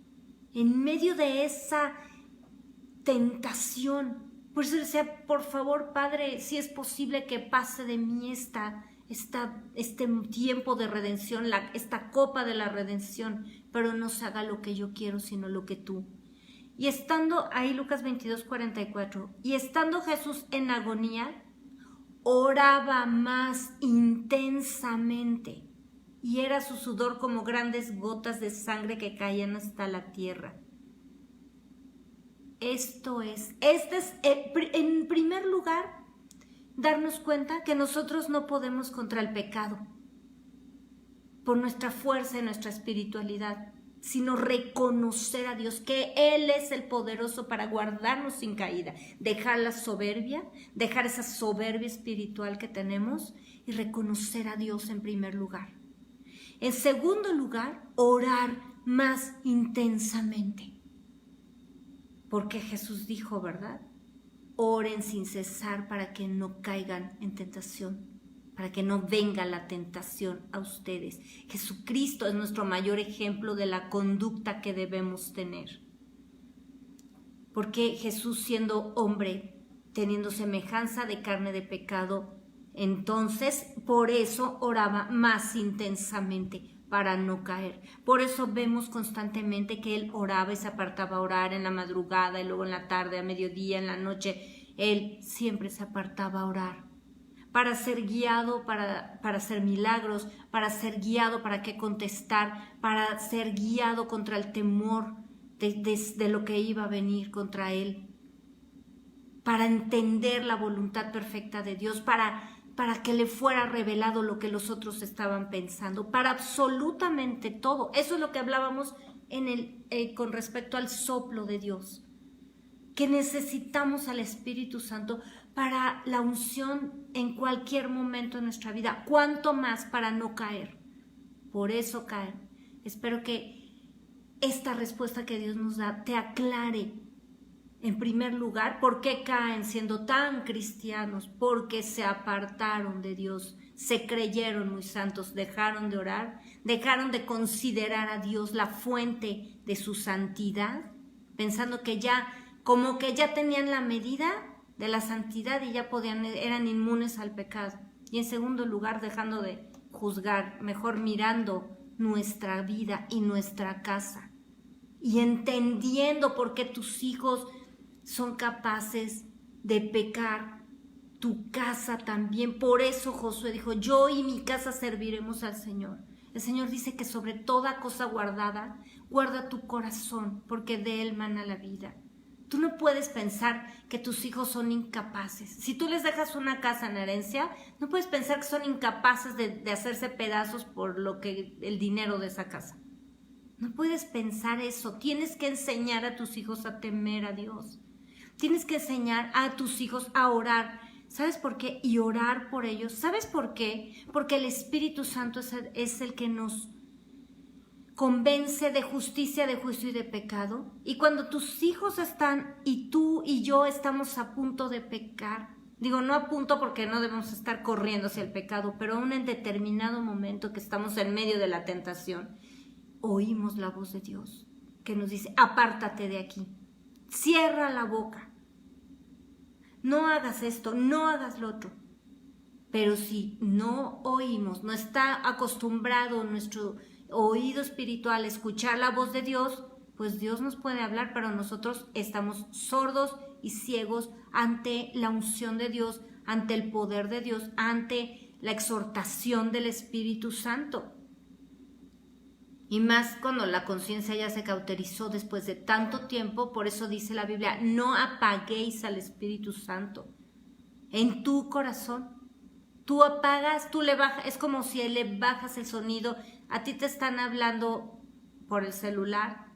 en medio de esa tentación. Por eso decía, por favor, Padre, si es posible que pase de mí este tiempo de redención, esta copa de la redención, pero no se haga lo que yo quiero, sino lo que tú. Y estando ahí, Lucas 22, 44, y estando Jesús en agonía, oraba más intensamente, y era su sudor como grandes gotas de sangre que caían hasta la tierra. Este es, en primer lugar, darnos cuenta que nosotros no podemos contra el pecado por nuestra fuerza y nuestra espiritualidad, sino reconocer a Dios, que Él es el poderoso para guardarnos sin caída, dejar la soberbia, dejar esa soberbia espiritual que tenemos y reconocer a Dios en primer lugar. En segundo lugar, orar más intensamente, porque Jesús dijo, ¿verdad? Oren sin cesar para que no caigan en tentación, para que no venga la tentación a ustedes. Jesucristo es nuestro mayor ejemplo de la conducta que debemos tener. Porque Jesús, siendo hombre, teniendo semejanza de carne de pecado, entonces por eso oraba más intensamente, para no caer. Por eso vemos constantemente que él oraba y se apartaba a orar en la madrugada y luego en la tarde, a mediodía, en la noche. Él siempre se apartaba a orar para ser guiado, para hacer milagros, para ser guiado para qué contestar, para ser guiado contra el temor de lo que iba a venir contra él, para entender la voluntad perfecta de Dios, para que le fuera revelado lo que los otros estaban pensando, para absolutamente todo. Eso es lo que hablábamos con respecto al soplo de Dios, que necesitamos al Espíritu Santo para la unción en cualquier momento de nuestra vida, cuanto más para no caer. Por eso caen. Espero que esta respuesta que Dios nos da te aclare. En primer lugar, ¿por qué caen siendo tan cristianos? Porque se apartaron de Dios, se creyeron muy santos, dejaron de orar, dejaron de considerar a Dios la fuente de su santidad, pensando que como que ya tenían la medida de la santidad y ya eran inmunes al pecado. Y en segundo lugar, dejando de juzgar, mejor mirando nuestra vida y nuestra casa y entendiendo por qué tus hijos son capaces de pecar, tu casa también. Por eso Josué dijo, yo y mi casa serviremos al Señor. El Señor dice que sobre toda cosa guardada, guarda tu corazón, porque de él mana la vida. Tú no puedes pensar que tus hijos son incapaces. Si tú les dejas una casa en herencia, no puedes pensar que son incapaces de hacerse pedazos por el dinero de esa casa. No puedes pensar eso. Tienes que enseñar a tus hijos a temer a Dios. Tienes que enseñar a tus hijos a orar. ¿Sabes por qué? Y orar por ellos. ¿Sabes por qué? Porque el Espíritu Santo es el que nos convence de justicia, de juicio y de pecado. Y cuando tus hijos están y tú y yo estamos a punto de pecar, digo no a punto porque no debemos estar corriendo hacia el pecado, pero aún en determinado momento que estamos en medio de la tentación, oímos la voz de Dios que nos dice: apártate de aquí, cierra la boca, no hagas esto, no hagas lo otro. Pero si no oímos, no está acostumbrado nuestro oído espiritual a escuchar la voz de Dios, pues Dios nos puede hablar, pero nosotros estamos sordos y ciegos ante la unción de Dios, ante el poder de Dios, ante la exhortación del Espíritu Santo. Y más cuando la conciencia ya se cauterizó después de tanto tiempo. Por eso dice la Biblia: no apaguéis al Espíritu Santo en tu corazón. Tú apagas, tú le bajas, es como si le bajas el sonido. A ti te están hablando por el celular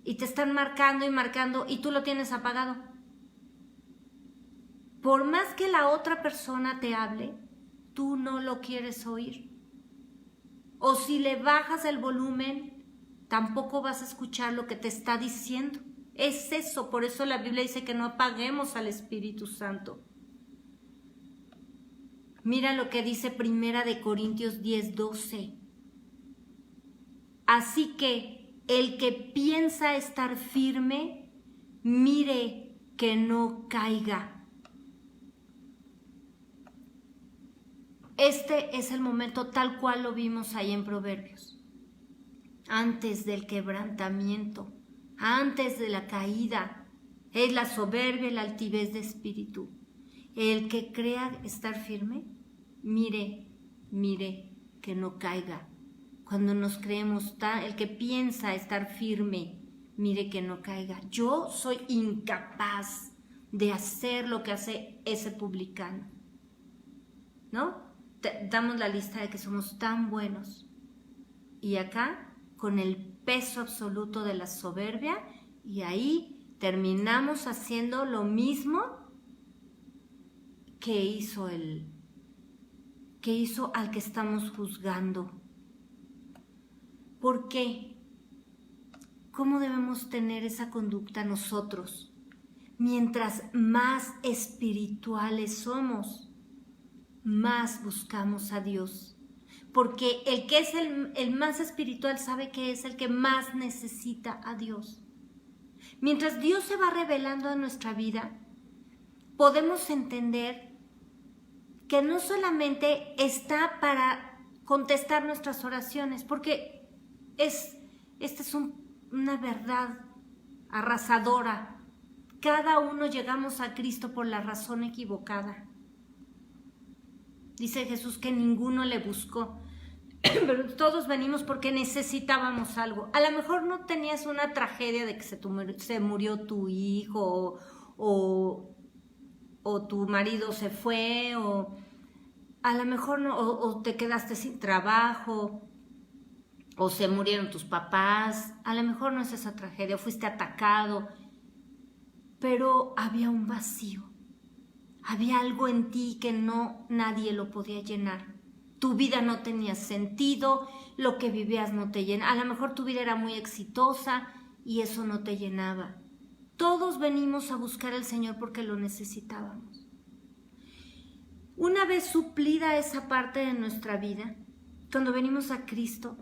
y te están marcando y marcando y tú lo tienes apagado. Por más que la otra persona te hable, tú no lo quieres oír. O si le bajas el volumen, tampoco vas a escuchar lo que te está diciendo. Es eso, por eso la Biblia dice que no apaguemos al Espíritu Santo. Mira lo que dice 1 Corintios 10:12. Así que el que piensa estar firme, mire que no caiga. Este es el momento tal cual lo vimos ahí en Proverbios. Antes del quebrantamiento, antes de la caída, es la soberbia y la altivez de espíritu. El que crea estar firme, mire que no caiga. Cuando nos creemos, el que piensa estar firme, mire que no caiga. Yo soy incapaz de hacer lo que hace ese publicano, ¿no? Damos la lista de que somos tan buenos. Y acá, con el peso absoluto de la soberbia, y ahí terminamos haciendo lo mismo que hizo al que estamos juzgando. ¿Por qué? ¿Cómo debemos tener esa conducta nosotros? Mientras más espirituales somos, más buscamos a Dios. Porque el que es el más espiritual sabe que es el que más necesita a Dios. Mientras Dios se va revelando a nuestra vida, podemos entender que no solamente está para contestar nuestras oraciones, porque esta es una verdad arrasadora. Cada uno llegamos a Cristo por la razón equivocada. Dice Jesús que ninguno le buscó, pero todos venimos porque necesitábamos algo. A lo mejor no tenías una tragedia de que se murió tu hijo o tu marido se fue, o a lo mejor no, o te quedaste sin trabajo, o se murieron tus papás. A lo mejor no es esa tragedia, o fuiste atacado, pero había un vacío. Había algo en ti que nadie lo podía llenar. Tu vida no tenía sentido, lo que vivías no te llenaba. A lo mejor tu vida era muy exitosa y eso no te llenaba. Todos venimos a buscar al Señor porque lo necesitábamos. Una vez suplida esa parte de nuestra vida, cuando venimos a Cristo,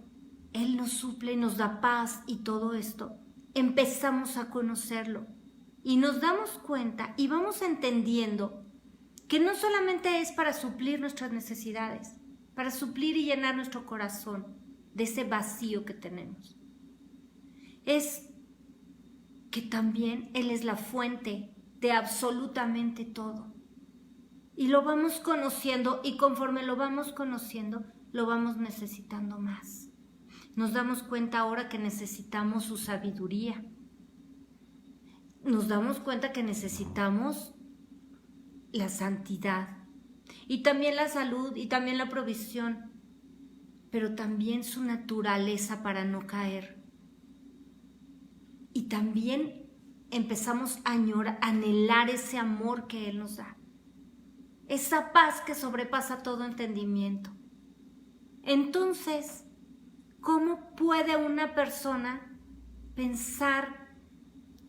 Él nos suple y nos da paz y todo esto. Empezamos a conocerlo y nos damos cuenta y vamos entendiendo que no solamente es para suplir nuestras necesidades, para suplir y llenar nuestro corazón de ese vacío que tenemos. Es que también Él es la fuente de absolutamente todo. Y lo vamos conociendo, y conforme lo vamos conociendo, lo vamos necesitando más. Nos damos cuenta ahora que necesitamos su sabiduría. Nos damos cuenta que necesitamos la santidad, y también la salud, y también la provisión, pero también su naturaleza para no caer. Y también empezamos a anhelar ese amor que Él nos da, esa paz que sobrepasa todo entendimiento. Entonces, ¿Cómo puede una persona pensar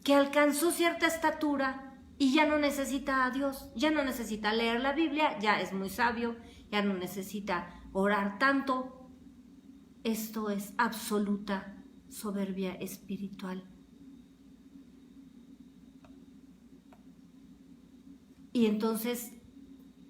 que alcanzó cierta estatura y ya no necesita a Dios, ya no necesita leer la Biblia, ya es muy sabio, ya no necesita orar tanto? Esto es absoluta soberbia espiritual. Y entonces,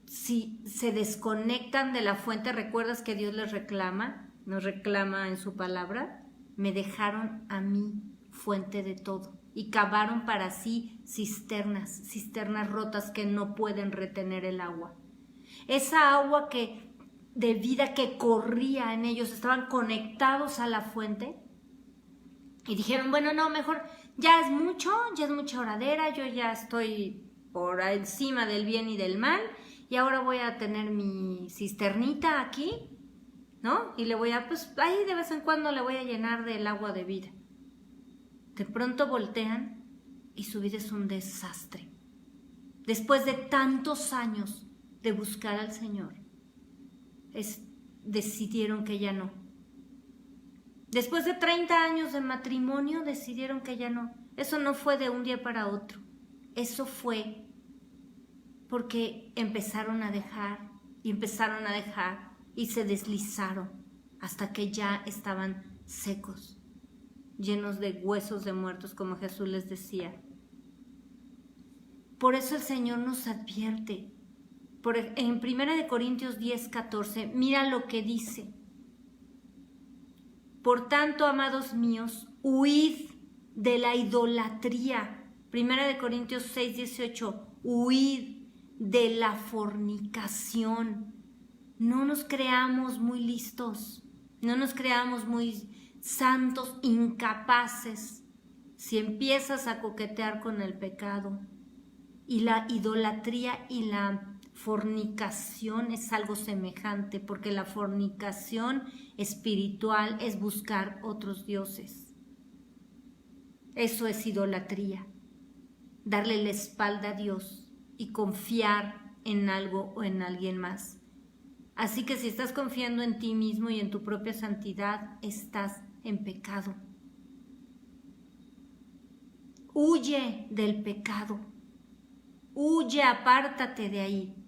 si se desconectan de la fuente, ¿recuerdas que Dios les reclama? Nos reclama en su palabra: me dejaron a mí fuente de todo, y cavaron para sí cisternas rotas que no pueden retener el agua. Esa agua de vida que corría en ellos, estaban conectados a la fuente y dijeron: bueno, no, mejor ya es mucha oradera, yo ya estoy por encima del bien y del mal, y ahora voy a tener mi cisternita aquí, ¿no? Y le voy a, pues ahí de vez en cuando le voy a llenar del agua de vida. De pronto voltean y su vida es un desastre. Después de tantos años de buscar al Señor, decidieron que ya no. Después de 30 años de matrimonio, decidieron que ya no. Eso no fue de un día para otro. Eso fue porque empezaron a dejar y se deslizaron hasta que ya estaban secos, llenos de huesos de muertos, como Jesús les decía. Por eso el Señor nos advierte. En 1 Corintios 10:14, mira lo que dice: por tanto, amados míos, huid de la idolatría. 1 Corintios 6:18, huid de la fornicación. No nos creamos muy listos, no nos creamos muy santos, incapaces. Si empiezas a coquetear con el pecado, y la idolatría y la fornicación es algo semejante, porque la fornicación espiritual es buscar otros dioses. Eso es idolatría, darle la espalda a Dios y confiar en algo o en alguien más. Así que si estás confiando en ti mismo y en tu propia santidad, estás en pecado. Huye del pecado, huye, apártate de ahí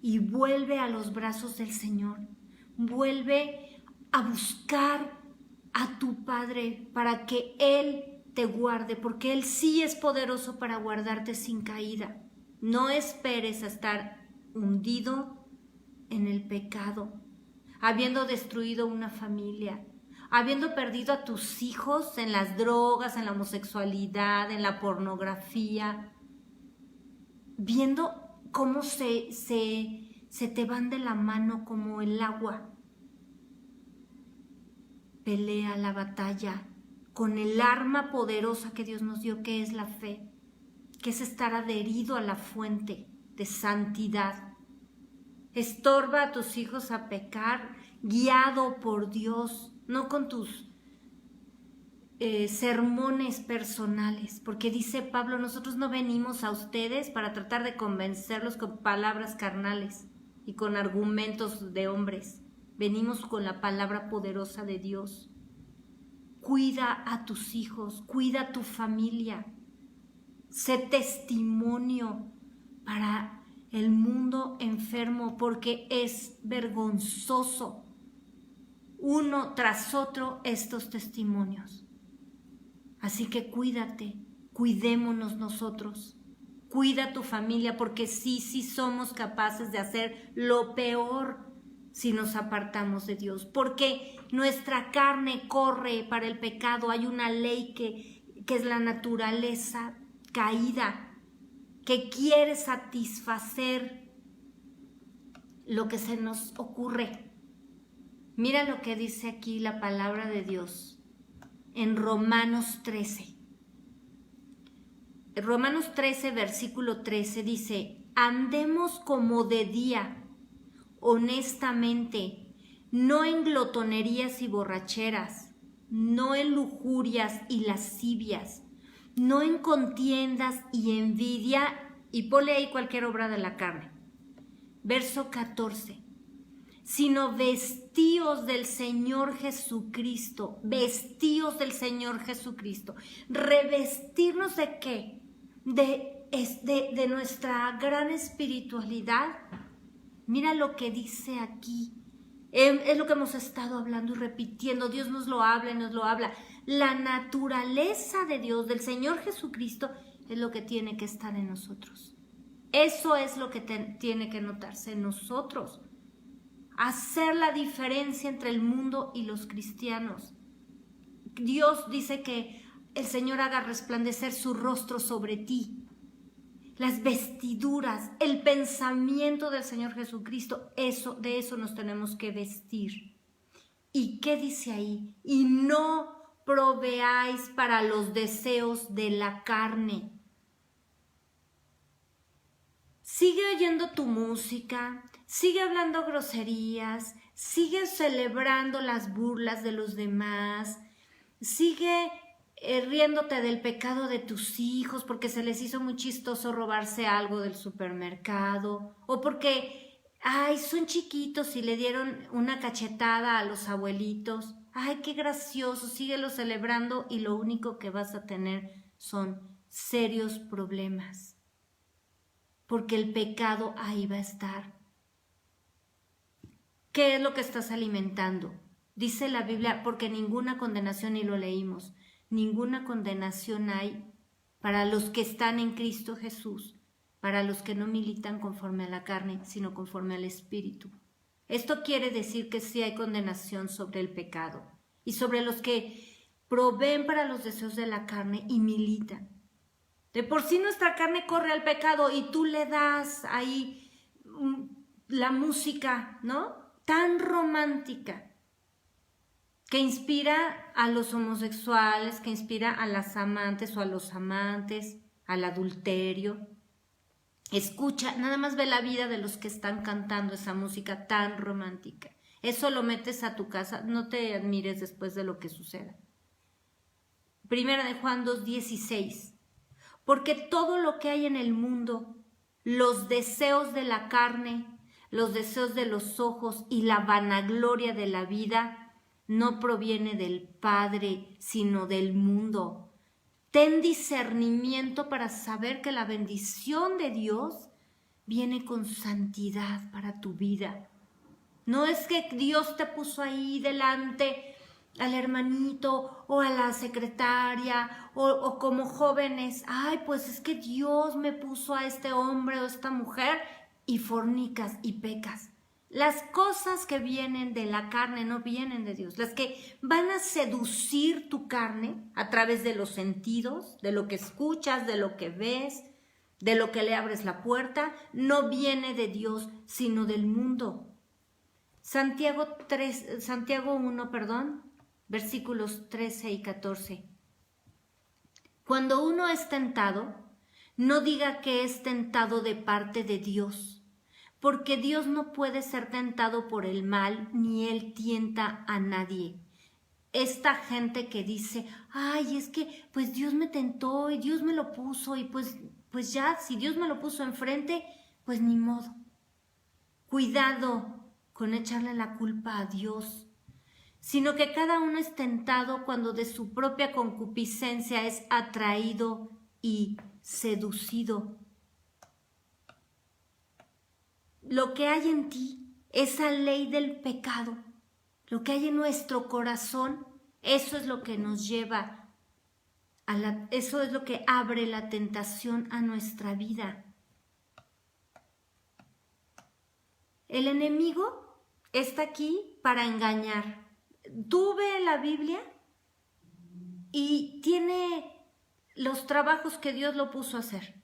y vuelve a los brazos del Señor. Vuelve a buscar a tu Padre para que Él te guarde, porque Él sí es poderoso para guardarte sin caída. No esperes a estar hundido en el pecado, habiendo destruido una familia, habiendo perdido a tus hijos en las drogas, en la homosexualidad, en la pornografía, viendo cómo se te van de la mano como el agua. Pelea la batalla con el arma poderosa que Dios nos dio, que es la fe, que es estar adherido a la fuente de santidad. Estorba a tus hijos a pecar, guiado por Dios, no con tus sermones personales, porque dice Pablo: nosotros no venimos a ustedes para tratar de convencerlos con palabras carnales y con argumentos de hombres. Venimos con la palabra poderosa de Dios. Cuida a tus hijos, cuida a tu familia. Sé testimonio para el mundo enfermo, porque es vergonzoso uno tras otro estos testimonios. Así que cuídate, cuidémonos nosotros. Cuida a tu familia, porque sí somos capaces de hacer lo peor si nos apartamos de Dios, porque nuestra carne corre para el pecado. Hay una ley que es la naturaleza caída, que quiere satisfacer lo que se nos ocurre. Mira lo que dice aquí la palabra de Dios en Romanos 13. Romanos 13, versículo 13 dice: andemos como de día, honestamente, no en glotonerías y borracheras, no en lujurias y lascivias, no en contiendas y envidia, y ponle ahí cualquier obra de la carne. Verso 14. sino vestíos del Señor Jesucristo, vestíos del Señor Jesucristo. ¿Revestirnos de qué? De nuestra gran espiritualidad. Mira lo que dice aquí. Es lo que hemos estado hablando y repitiendo. Dios nos lo habla y nos lo habla. La naturaleza de Dios, del Señor Jesucristo, es lo que tiene que estar en nosotros. Eso es lo que tiene que notarse en nosotros. Hacer la diferencia entre el mundo y los cristianos. Dios dice que el Señor haga resplandecer su rostro sobre ti. Las vestiduras, el pensamiento del Señor Jesucristo, de eso nos tenemos que vestir. ¿Y qué dice ahí? Y no proveáis para los deseos de la carne. Sigue oyendo tu música, sigue hablando groserías, sigue celebrando las burlas de los demás, sigue riéndote del pecado de tus hijos porque se les hizo muy chistoso robarse algo del supermercado, o porque, son chiquitos y le dieron una cachetada a los abuelitos. Ay, qué gracioso, síguelo celebrando y lo único que vas a tener son serios problemas. Porque el pecado ahí va a estar. ¿Qué es lo que estás alimentando? Dice la Biblia, porque ninguna condenación, y lo leímos, ninguna condenación hay para los que están en Cristo Jesús, para los que no militan conforme a la carne, sino conforme al Espíritu. Esto quiere decir que sí hay condenación sobre el pecado y sobre los que proveen para los deseos de la carne y militan. De por sí nuestra carne corre al pecado y tú le das ahí la música, ¿no? Tan romántica, que inspira a los homosexuales, que inspira a las amantes o a los amantes, al adulterio. Escucha, nada más ve la vida de los que están cantando esa música tan romántica. Eso lo metes a tu casa, no te admires después de lo que suceda. Primera de Juan 2:16. Porque todo lo que hay en el mundo, los deseos de la carne, los deseos de los ojos y la vanagloria de la vida, no proviene del Padre, sino del mundo. Ten discernimiento para saber que la bendición de Dios viene con santidad para tu vida. No es que Dios te puso ahí delante al hermanito o a la secretaria o como jóvenes, pues es que Dios me puso a este hombre o esta mujer y fornicas y pecas. Las cosas que vienen de la carne no vienen de Dios. Las que van a seducir tu carne a través de los sentidos, de lo que escuchas, de lo que ves, de lo que le abres la puerta, no viene de Dios, sino del mundo. Santiago 1, versículos 13 y 14. Cuando uno es tentado, no diga que es tentado de parte de Dios, porque Dios no puede ser tentado por el mal, ni Él tienta a nadie. Esta gente que dice, es que pues Dios me tentó y Dios me lo puso y pues ya, si Dios me lo puso enfrente, pues ni modo. Cuidado con echarle la culpa a Dios, sino que cada uno es tentado cuando de su propia concupiscencia es atraído y seducido. Lo que hay en ti, esa ley del pecado, lo que hay en nuestro corazón, eso es lo que nos lleva eso es lo que abre la tentación a nuestra vida. El enemigo está aquí para engañar. Tú ve la Biblia y tiene los trabajos que Dios lo puso a hacer.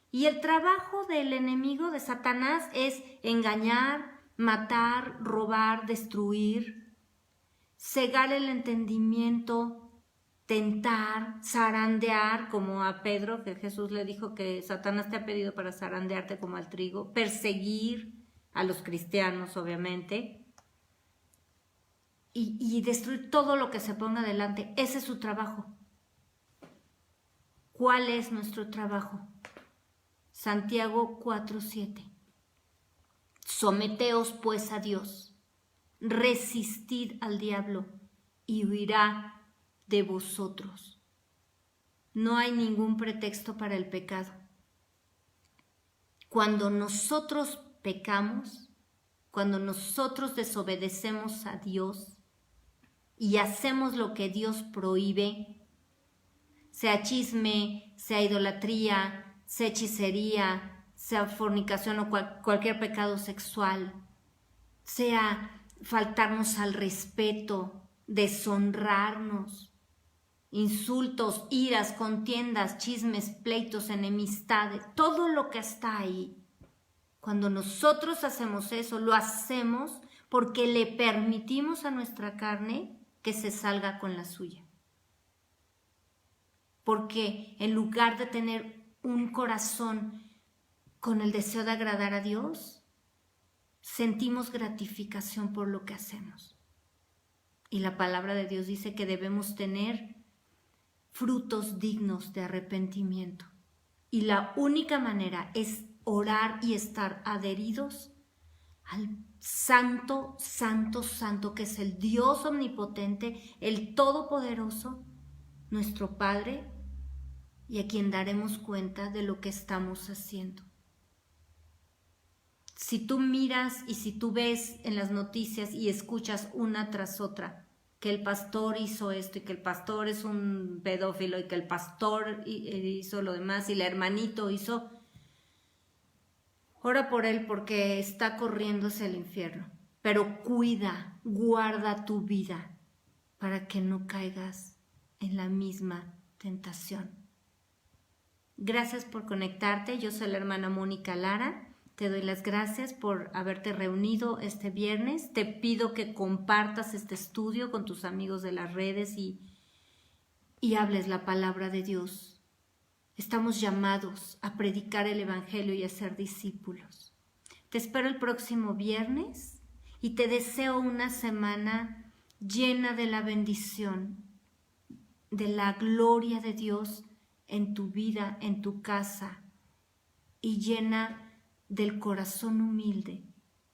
Y el trabajo del enemigo, de Satanás, es engañar, matar, robar, destruir, cegar el entendimiento, tentar, zarandear, como a Pedro, que Jesús le dijo que Satanás te ha pedido para zarandearte como al trigo, perseguir a los cristianos, obviamente, y destruir todo lo que se ponga delante. Ese es su trabajo. ¿Cuál es nuestro trabajo? Santiago 4:7. Someteos pues a Dios. resistid al diablo y huirá de vosotros. No hay ningún pretexto para el pecado. Cuando nosotros pecamos, cuando nosotros desobedecemos a Dios y hacemos lo que Dios prohíbe, sea chisme, sea idolatría, sea hechicería, sea fornicación o cualquier pecado sexual, sea faltarnos al respeto, deshonrarnos, insultos, iras, contiendas, chismes, pleitos, enemistades, todo lo que está ahí. Cuando nosotros hacemos eso, lo hacemos porque le permitimos a nuestra carne que se salga con la suya. Porque en lugar de tener un corazón con el deseo de agradar a Dios, sentimos gratificación por lo que hacemos. Y la palabra de Dios dice que debemos tener frutos dignos de arrepentimiento. Y la única manera es orar y estar adheridos al Santo, Santo, Santo, que es el Dios omnipotente, el Todopoderoso, nuestro Padre, y a quien daremos cuenta de lo que estamos haciendo. Si tú miras y si tú ves en las noticias y escuchas una tras otra que el pastor hizo esto y que el pastor es un pedófilo y que el pastor hizo lo demás y el hermanito hizo, ora por él porque está corriendo hacia el infierno. Pero cuida, guarda tu vida para que no caigas en la misma tentación. Gracias por conectarte. Yo soy la hermana Mónica Lara. Te doy las gracias por haberte reunido este viernes. Te pido que compartas este estudio con tus amigos de las redes y hables la palabra de Dios. Estamos llamados a predicar el Evangelio y a ser discípulos. Te espero el próximo viernes y te deseo una semana llena de la bendición, de la gloria de Dios en tu vida, en tu casa, y llena del corazón humilde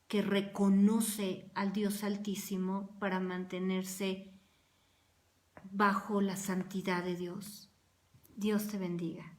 que reconoce al Dios Altísimo para mantenerse bajo la santidad de Dios. Dios te bendiga.